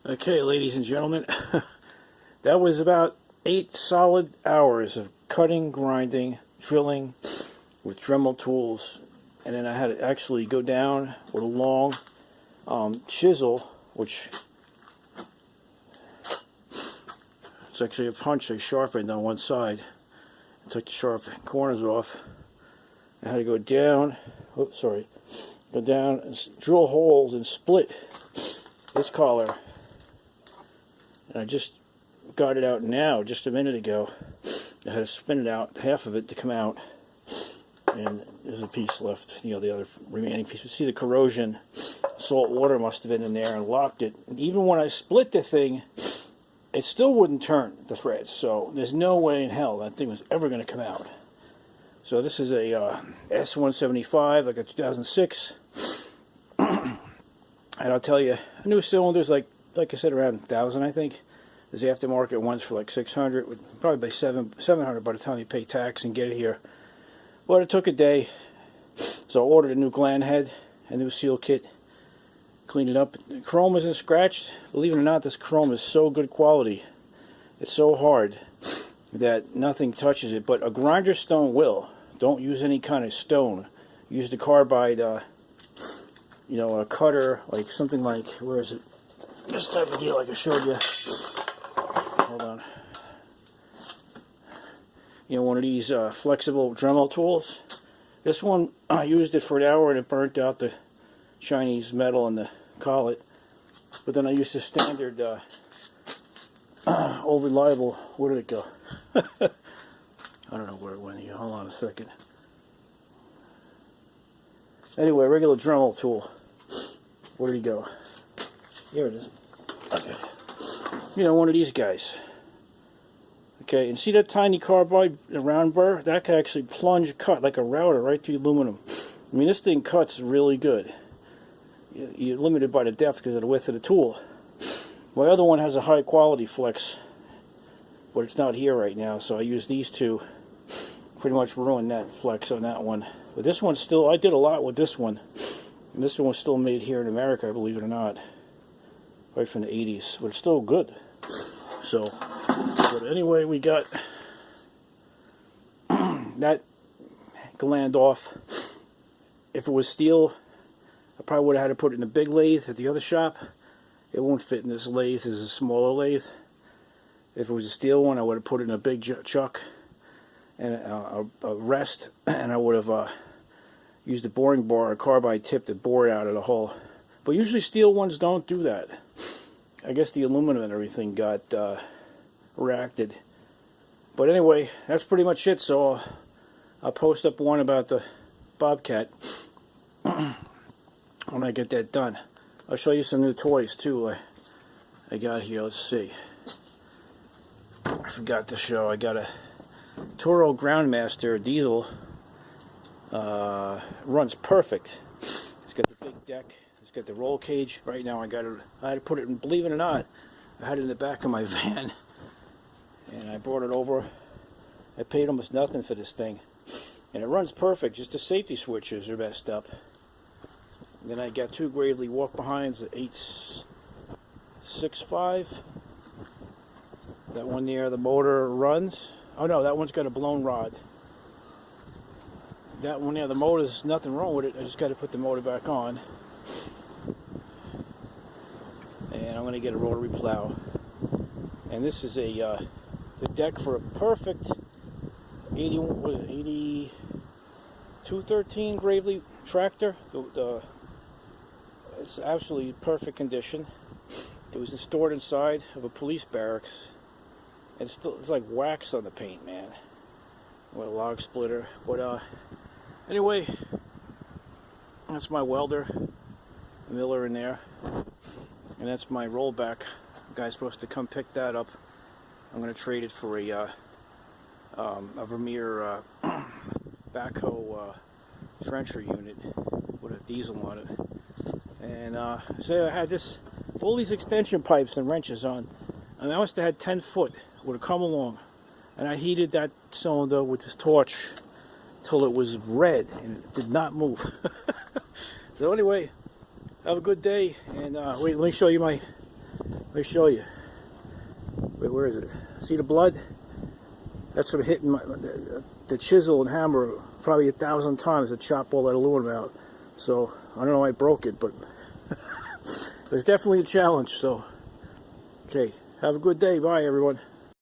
Okay, ladies and gentlemen, that was about 8 solid hours of cutting, grinding, drilling with Dremel tools, and then I had to actually go down with a long chisel, which it's actually a punch I sharpened on one side. I took the sharp corners off. I had to go down, go down and drill holes and split this collar. And I just got it out now, just a minute ago. I had to spin it out, half of it to come out. And there's a piece left, the other remaining piece. You see the corrosion, salt water must have been in there and locked it. And even when I split the thing, it still wouldn't turn the threads. So there's no way in hell that thing was ever going to come out. So this is a S175, like a 2006. And I'll tell you, new cylinders, like I said, around 1,000, I think. There's aftermarket ones for like 600, would probably be 700 by the time you pay tax and get it here. But it took a day, so I ordered a new gland head, a new seal kit, cleaned it up. The chrome isn't scratched. Believe it or not, this chrome is so good quality. It's so hard that nothing touches it, but a grinder stone will. Don't use any kind of stone. Use the carbide, a cutter, like something like, where is it? This type of deal like I showed you. Hold on. One of these flexible Dremel tools. This one, I used it for an hour and it burnt out the Chinese metal in the collet. But then I used the standard old reliable, where did it go? I don't know where it went here. Hold on a second. Anyway, regular Dremel tool. Where did he go? Here it is. Okay. One of these guys. Okay, and see that tiny carbide, the round burr? That can actually plunge, cut like a router right through aluminum. I mean, this thing cuts really good. You're limited by the depth because of the width of the tool. My other one has a high quality flex, but it's not here right now, so I use these two. Pretty much ruined that flex on that one. But this one's still, I did a lot with this one. And this one's still made here in America, believe it or not. Right from the 80s, but it's still good. So, but anyway, we got that gland off. If it was steel, I probably would have had to put it in a big lathe at the other shop. It won't fit in this lathe. This is a smaller lathe. If it was a steel one, I would have put it in a big chuck and a rest, and I would have used a boring bar, a carbide tip to bore it out of the hole. But usually steel ones don't do that. I guess the aluminum and everything got reacted. But anyway, that's pretty much it. So I'll post up one about the Bobcat when I get that done. I'll show you some new toys too I got here. Let's see. I forgot to show. I got a Toro Groundmaster diesel. Runs perfect. It's got the big deck. It's got the roll cage. Right now I had to put it in, believe it or not, I had it in the back of my van. And I brought it over. I paid almost nothing for this thing. And it runs perfect. Just the safety switches are messed up. And then I got two Gravely walk-behinds, the 865. That one there, the motor runs. Oh no, that one's got a blown rod. That one there, the motor's nothing wrong with it. I just got to put the motor back on. And I'm going to get a rotary plow. And this is the deck for a perfect 8213 Gravely tractor. It's absolutely perfect condition. It was stored inside of a police barracks. And it's like wax on the paint, man. With a log splitter. But anyway, that's my welder, miller in there. And that's my rollback. The guy's supposed to come pick that up. I'm going to trade it for a Vermeer backhoe trencher unit with a diesel on it. And say I had all these extension pipes and wrenches on. And I must have had 10 foot. Would have come along. And I heated that cylinder with this torch till it was red and it did not move. So anyway, have a good day. And wait, let me show you my me show you. Wait, where is it? See the blood? That's from hitting the chisel and hammer probably 1,000 times to chop all that aluminum out. So I don't know why I broke it, but it was definitely a challenge. So, okay, have a good day. Bye, everyone.